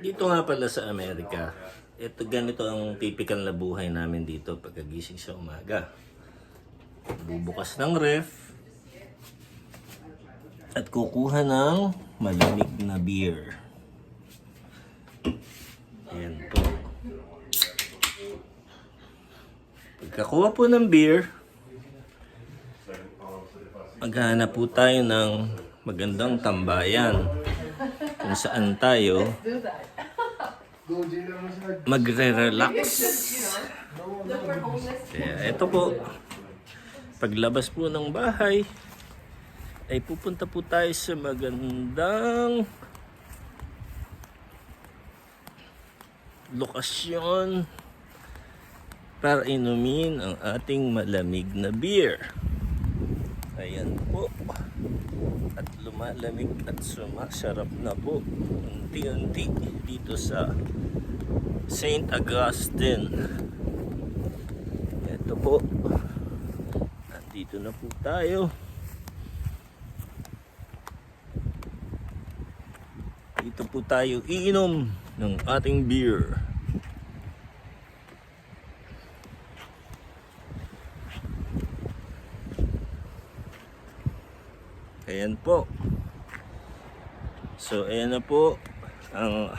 Dito nga pala sa Amerika, ganito ang typical na buhay namin dito pagkagising sa umaga. Bubukas ng ref at kukuha ng malamig na beer. Ayan po. Pagkakuha po ng beer, maghahanap po tayo ng magandang tambayan kung saan tayo magre-relax. Kaya ito po, paglabas po ng bahay, ay pupunta po tayo sa magandang lokasyon para inumin ang ating malamig na beer. Ayan po. At lumalamig at sumasarap na po unti-unti dito sa St. Augustine. Ito po. Nandito na po tayo. Dito po tayo iinom ng ating beer. Ayan po. So, ayan na po ang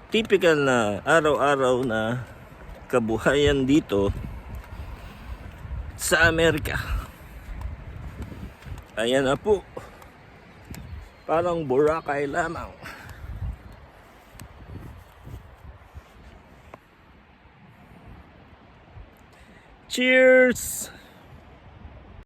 typical na araw-araw na kabuhayan dito sa Amerika. Ayan na po. Parang Boracay lamang. Cheers!